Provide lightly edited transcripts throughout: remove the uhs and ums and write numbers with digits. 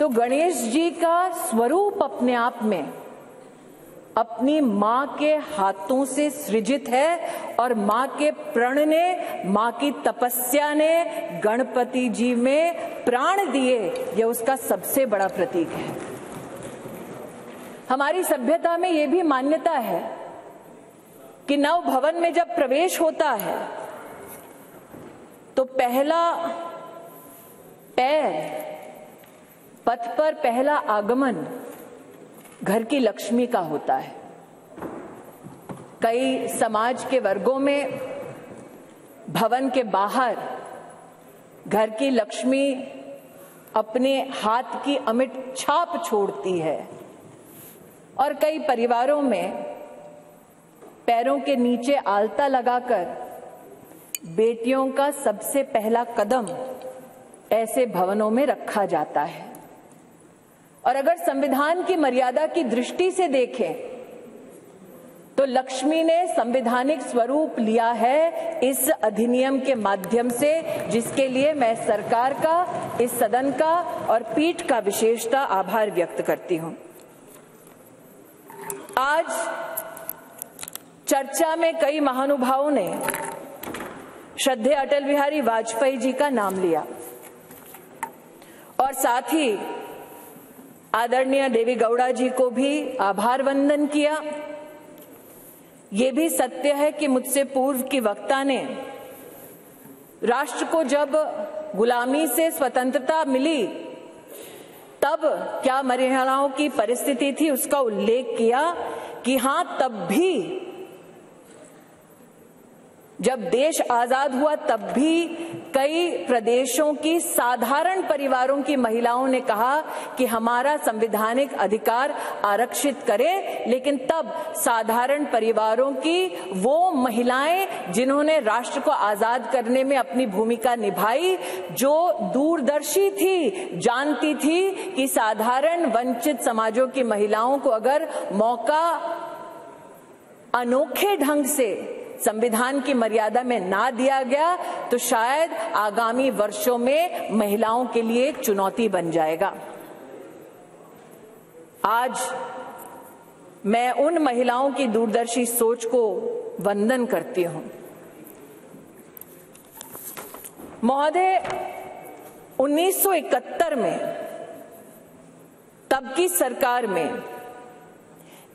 तो गणेश जी का स्वरूप अपने आप में अपनी मां के हाथों से सृजित है और मां के प्रण ने, मां की तपस्या ने गणपति जी में प्राण दिए, यह उसका सबसे बड़ा प्रतीक है। हमारी सभ्यता में यह भी मान्यता है कि नव भवन में जब प्रवेश होता है तो पहला पैर, पथ पर पहला आगमन घर की लक्ष्मी का होता है। कई समाज के वर्गों में भवन के बाहर घर की लक्ष्मी अपने हाथ की अमिट छाप छोड़ती है और कई परिवारों में पैरों के नीचे आलता लगाकर बेटियों का सबसे पहला कदम ऐसे भवनों में रखा जाता है। और अगर संविधान की मर्यादा की दृष्टि से देखें तो लक्ष्मी ने संवैधानिक स्वरूप लिया है इस अधिनियम के माध्यम से, जिसके लिए मैं सरकार का, इस सदन का और पीठ का विशेषता आभार व्यक्त करती हूं। आज चर्चा में कई महानुभावों ने श्रद्धेय अटल बिहारी वाजपेयी जी का नाम लिया और साथ ही आदरणीय देवी गौड़ा जी को भी आभार वंदन किया। ये भी सत्य है कि मुझसे पूर्व की वक्ता ने राष्ट्र को जब गुलामी से स्वतंत्रता मिली तब क्या महिलाओं की परिस्थिति थी उसका उल्लेख किया कि हां, तब भी जब देश आजाद हुआ तब भी कई प्रदेशों की साधारण परिवारों की महिलाओं ने कहा कि हमारा संवैधानिक अधिकार आरक्षित करें, लेकिन तब साधारण परिवारों की वो महिलाएं जिन्होंने राष्ट्र को आजाद करने में अपनी भूमिका निभाई, जो दूरदर्शी थी, जानती थी कि साधारण वंचित समाजों की महिलाओं को अगर मौका अनोखे ढंग से संविधान की मर्यादा में ना दिया गया तो शायद आगामी वर्षों में महिलाओं के लिए एक चुनौती बन जाएगा। आज मैं उन महिलाओं की दूरदर्शी सोच को वंदन करती हूं। महोदय, 1971 में तब की सरकार में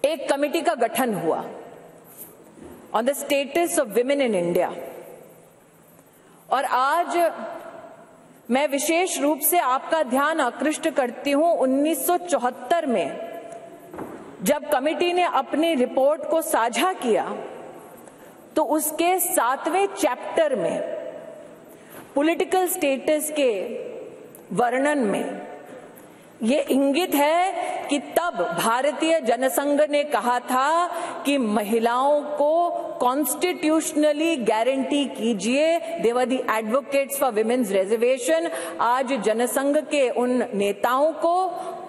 एक कमेटी का गठन हुआ on the status of women in India। और आज मैं विशेष रूप से आपका ध्यान आकृष्ट करती हूं 1974 में जब कमेटी ने अपनी रिपोर्ट को साझा किया तो उसके 7वें चैप्टर में पॉलिटिकल स्टेटस के वर्णन में ये इंगित है कि तब भारतीय जनसंघ ने कहा था कि महिलाओं को कॉन्स्टिट्यूशनली गारंटी कीजिए। They were the advocates for women's reservation. आज जनसंघ के उन नेताओं को,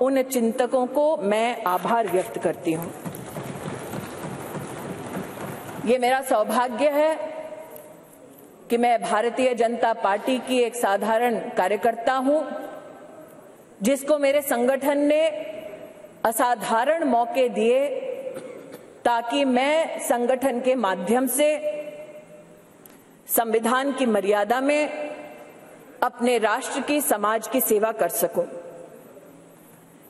उन चिंतकों को मैं आभार व्यक्त करती हूं। ये मेरा सौभाग्य है कि मैं भारतीय जनता पार्टी की एक साधारण कार्यकर्ता हूं जिसको मेरे संगठन ने असाधारण मौके दिए ताकि मैं संगठन के माध्यम से संविधान की मर्यादा में अपने राष्ट्र की, समाज की सेवा कर सकूं।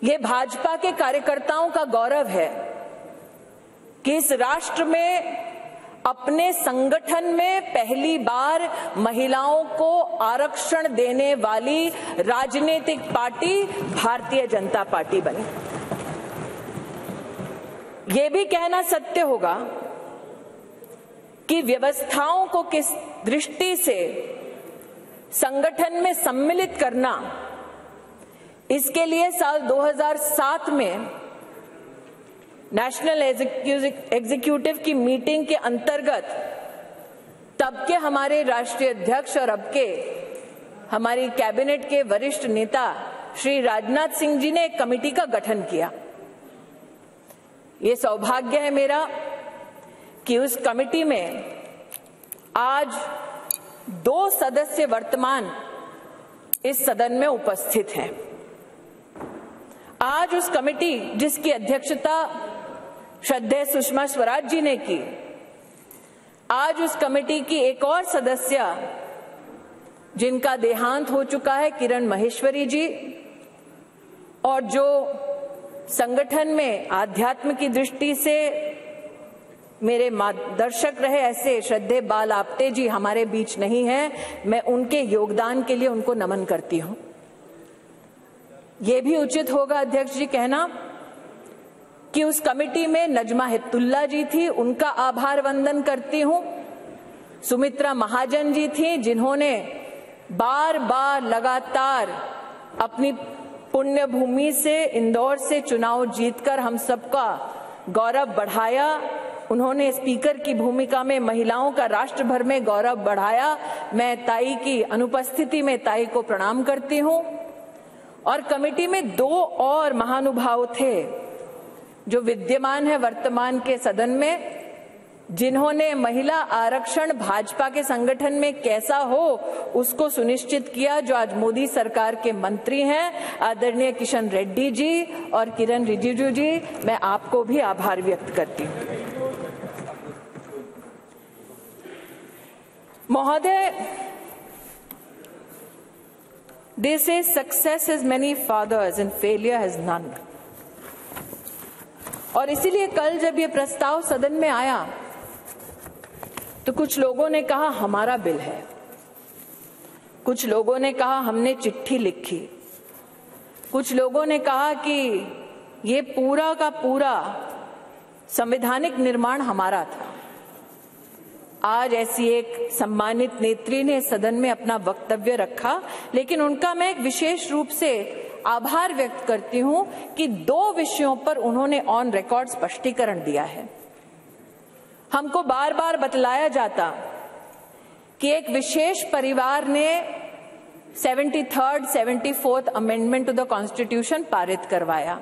ये भाजपा के कार्यकर्ताओं का गौरव है कि इस राष्ट्र में अपने संगठन में पहली बार महिलाओं को आरक्षण देने वाली राजनीतिक पार्टी भारतीय जनता पार्टी बनी। ये भी कहना सत्य होगा कि व्यवस्थाओं को किस दृष्टि से संगठन में सम्मिलित करना, इसके लिए साल 2007 में नेशनल एग्जीक्यूटिव की मीटिंग के अंतर्गत तब के हमारे राष्ट्रीय अध्यक्ष और अब के हमारी कैबिनेट के वरिष्ठ नेता श्री राजनाथ सिंह जी ने एक कमेटी का गठन किया। ये सौभाग्य है मेरा कि उस कमेटी में आज 2 सदस्य वर्तमान इस सदन में उपस्थित हैं। आज उस कमेटी जिसकी अध्यक्षता श्रद्धेय सुषमा स्वराज जी ने की, आज उस कमेटी की एक और सदस्य जिनका देहांत हो चुका है, किरण माहेश्वरी जी, और जो संगठन में आध्यात्म की दृष्टि से मेरे मार्गदर्शक रहे, ऐसे श्रद्धेय बाल आपटे जी हमारे बीच नहीं हैं। मैं उनके योगदान के लिए उनको नमन करती हूं। ये भी उचित होगा अध्यक्ष जी कहना कि उस कमेटी में नजमा हिप्तुल्ला जी थी, उनका आभार वंदन करती हूं। सुमित्रा महाजन जी थी, जिन्होंने बार बार लगातार अपनी पुण्य भूमि से इंदौर से चुनाव जीतकर हम सबका गौरव बढ़ाया। उन्होंने स्पीकर की भूमिका में महिलाओं का राष्ट्र भर में गौरव बढ़ाया। मैं ताई की अनुपस्थिति में ताई को प्रणाम करती हूं। और कमेटी में 2 और महानुभाव थे जो विद्यमान है वर्तमान के सदन में, जिन्होंने महिला आरक्षण भाजपा के संगठन में कैसा हो उसको सुनिश्चित किया, जो आज मोदी सरकार के मंत्री हैं, आदरणीय किशन रेड्डी जी और किरण रिजिजू जी। मैं आपको भी आभार व्यक्त करती हूं। महोदय, they say success has many fathers and failure has none। और इसीलिए कल जब ये प्रस्ताव सदन में आया तो कुछ लोगों ने कहा हमारा बिल है, कुछ लोगों ने कहा हमने चिट्ठी लिखी, कुछ लोगों ने कहा कि ये पूरा का पूरा संवैधानिक निर्माण हमारा था। आज ऐसी एक सम्मानित नेत्री ने सदन में अपना वक्तव्य रखा, लेकिन उनका मैं एक विशेष रूप से आभार व्यक्त करती हूं कि 2 विषयों पर उन्होंने ऑन रिकॉर्ड स्पष्टीकरण दिया है। हमको बार बार बतलाया जाता कि एक विशेष परिवार ने 73rd, 74th amendment to the constitution पारित करवाया।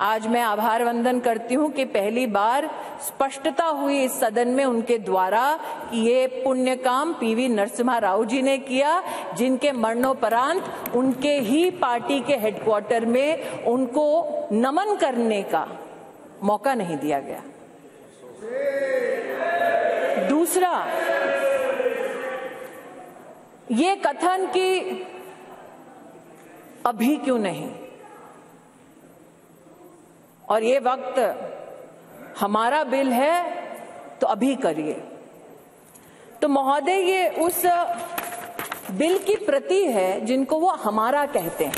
आज मैं आभार वंदन करती हूं कि पहली बार स्पष्टता हुई इस सदन में उनके द्वारा कि ये पुण्य काम पीवी नरसिम्हा राव जी ने किया, जिनके मरणोपरांत उनके ही पार्टी के हेडक्वार्टर में उनको नमन करने का मौका नहीं दिया गया। दूसरा, ये कथन कि अभी क्यों नहीं और ये वक्त हमारा बिल है तो अभी करिए। तो महोदय, ये उस बिल की प्रति है जिनको वो हमारा कहते हैं।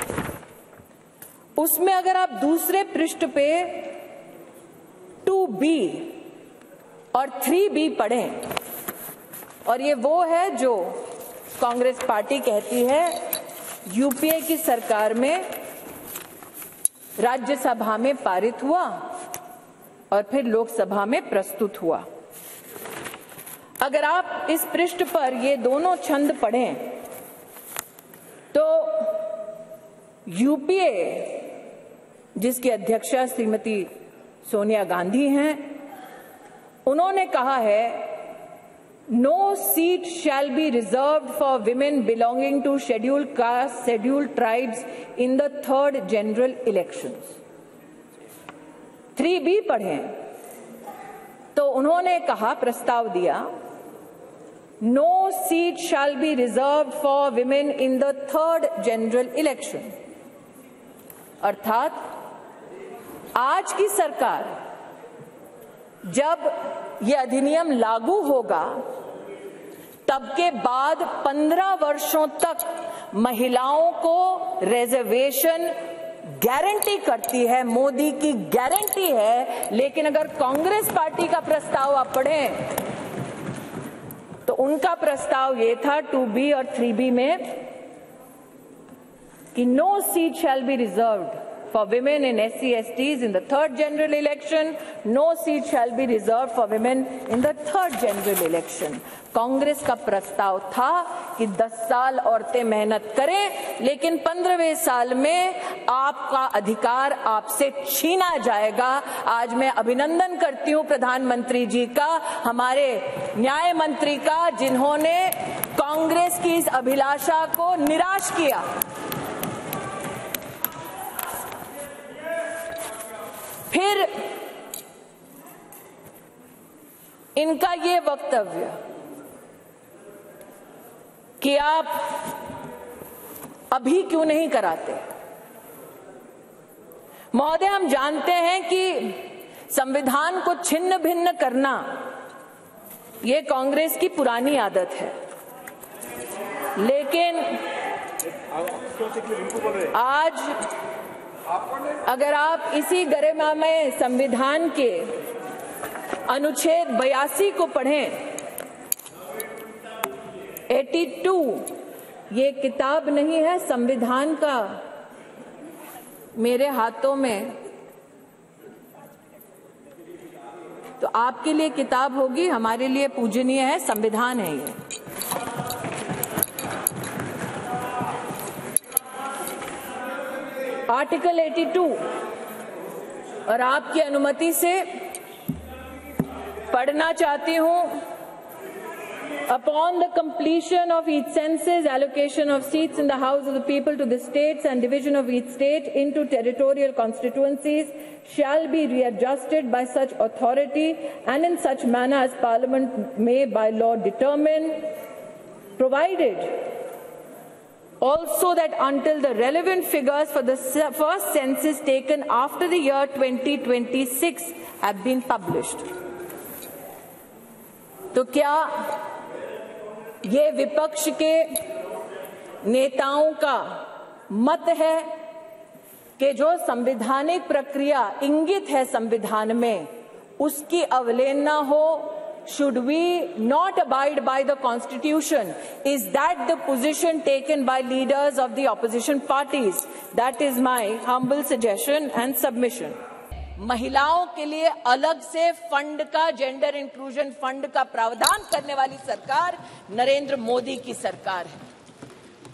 उसमें अगर आप दूसरे पृष्ठ पे 2B और 3B पढ़ें, और ये वो है जो कांग्रेस पार्टी कहती है यूपीए की सरकार में राज्यसभा में पारित हुआ और फिर लोकसभा में प्रस्तुत हुआ। अगर आप इस पृष्ठ पर ये दोनों छंद पढ़ें तो यूपीए, जिसकी अध्यक्षा श्रीमती सोनिया गांधी हैं, उन्होंने कहा है no seat shall be reserved for women belonging to scheduled caste, scheduled tribes in the 3rd general elections. 3B पढ़ें तो उन्होंने कहा, प्रस्ताव दिया, no seat shall be reserved for women in the 3rd general election. अर्थात आज की सरकार जब ये अधिनियम लागू होगा तब के बाद 15 वर्षों तक महिलाओं को रिजर्वेशन गारंटी करती है, मोदी की गारंटी है। लेकिन अगर कांग्रेस पार्टी का प्रस्ताव आप पढ़ें तो उनका प्रस्ताव ये था 2B और 3B में कि no seat shall be reserved for women and SC/STs in the 3rd general election, no seat shall be reserved for women in the 3rd general election। Congress का प्रस्ताव था कि 10 साल औरतें मेहनत करें, लेकिन 15वें साल में आपका अधिकार आपसे छीना जाएगा। आज मैं अभिनंदन करती हूं प्रधानमंत्री जी का, हमारे न्याय मंत्री का, जिन्होंने कांग्रेस की इस अभिलाषा को निराश किया। इनका ये वक्तव्य कि आप अभी क्यों नहीं कराते। महोदय, हम जानते हैं कि संविधान को छिन्न भिन्न करना ये कांग्रेस की पुरानी आदत है, लेकिन आज अगर आप इसी गरिमामय संविधान के अनुच्छेद 82 को पढ़ें, 82 ये किताब नहीं है, संविधान का मेरे हाथों में, तो आपके लिए किताब होगी, हमारे लिए पूजनीय है, संविधान है ये। आर्टिकल 82 और आपकी अनुमति से पढ़ना चाहती हूं। Upon the completion of each census, allocation of seats in the House of the People to the states and division of each state into territorial constituencies shall be readjusted by such authority and in such manner as Parliament may by law determine, provided also that until the relevant figures for the first census taken after the year 2026 have been published. तो क्या ये विपक्ष के नेताओं का मत है कि जो संवैधानिक प्रक्रिया इंगित है संविधान में, उसकी अवहेलना हो? Should we not abide by the Constitution? Is that the position taken by leaders of the opposition parties? That is my humble suggestion and submission. महिलाओं के लिए अलग से फंड का, जेंडर इंक्लूजन फंड का प्रावधान करने वाली सरकार नरेंद्र मोदी की सरकार है।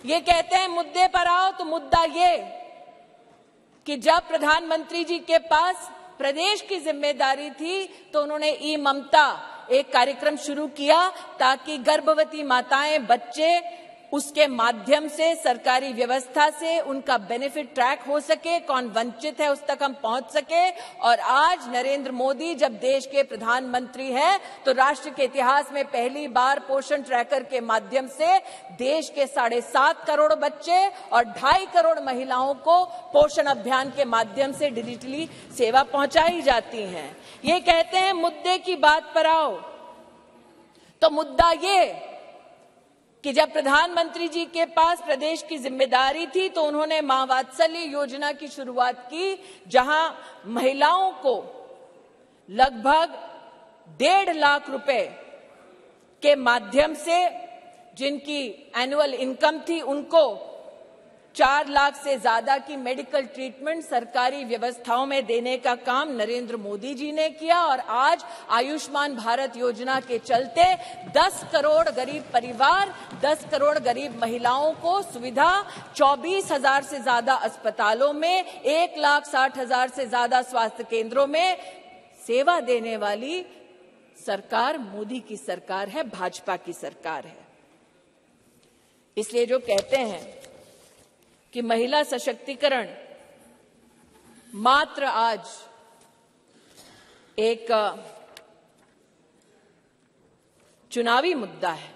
ये कहते हैं मुद्दे पर आओ, तो मुद्दा ये कि जब प्रधानमंत्री जी के पास प्रदेश की जिम्मेदारी थी तो उन्होंने ई ममता एक कार्यक्रम शुरू किया ताकि गर्भवती माताएं, बच्चे उसके माध्यम से सरकारी व्यवस्था से उनका बेनिफिट ट्रैक हो सके, कौन वंचित है उस तक हम पहुंच सके। और आज नरेंद्र मोदी जब देश के प्रधानमंत्री हैं तो राष्ट्र के इतिहास में पहली बार पोषण ट्रैकर के माध्यम से देश के 7.5 करोड़ बच्चे और 2.5 करोड़ महिलाओं को पोषण अभियान के माध्यम से डिजिटली सेवा पहुंचाई जाती है। ये कहते हैं मुद्दे की बात पर आओ, तो मुद्दा ये कि जब प्रधानमंत्री जी के पास प्रदेश की जिम्मेदारी थी तो उन्होंने मां वात्सल्य योजना की शुरुआत की, जहां महिलाओं को लगभग 1.5 लाख रुपए के माध्यम से, जिनकी एनुअल इनकम थी, उनको 4 लाख से ज्यादा की मेडिकल ट्रीटमेंट सरकारी व्यवस्थाओं में देने का काम नरेंद्र मोदी जी ने किया। और आज आयुष्मान भारत योजना के चलते 10 करोड़ गरीब परिवार, 10 करोड़ गरीब महिलाओं को सुविधा, 24,000 से ज्यादा अस्पतालों में, 1,60,000 से ज्यादा स्वास्थ्य केंद्रों में सेवा देने वाली सरकार मोदी की सरकार है, भाजपा की सरकार है। इसलिए जो कहते हैं कि महिला सशक्तिकरण मात्र आज एक चुनावी मुद्दा है,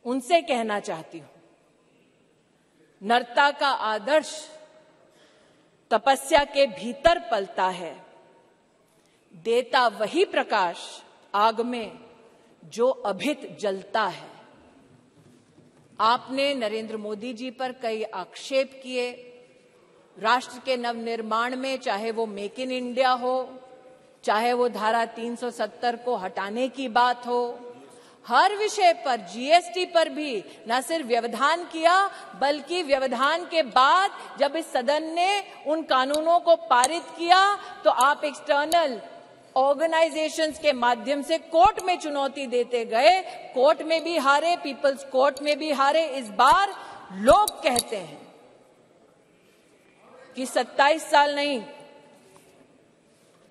उनसे कहना चाहती हूं, नरता का आदर्श तपस्या के भीतर पलता है, देता वही प्रकाश आग में जो अभित जलता है। आपने नरेंद्र मोदी जी पर कई आक्षेप किए राष्ट्र के नवनिर्माण में, चाहे वो मेक इन इंडिया हो, चाहे वो धारा 370 को हटाने की बात हो, हर विषय पर, जीएसटी पर भी न सिर्फ व्यवधान किया बल्कि व्यवधान के बाद जब इस सदन ने उन कानूनों को पारित किया तो आप एक्सटर्नल ऑर्गेनाइजेशंस के माध्यम से कोर्ट में चुनौती देते गए, कोर्ट में भी हारे, पीपल्स कोर्ट में भी हारे। इस बार लोग कहते हैं कि 27 साल नहीं,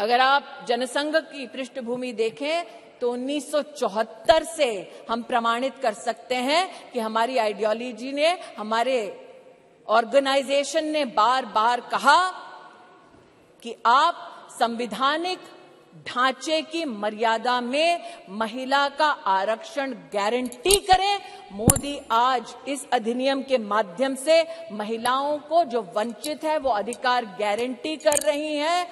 अगर आप जनसंघ की पृष्ठभूमि देखें तो 1974 से हम प्रमाणित कर सकते हैं कि हमारी आइडियोलॉजी ने, हमारे ऑर्गेनाइजेशन ने बार बार कहा कि आप संवैधानिक ढांचे की मर्यादा में महिला का आरक्षण गारंटी करें। मोदी आज इस अधिनियम के माध्यम से महिलाओं को जो वंचित है वो अधिकार गारंटी कर रही हैं।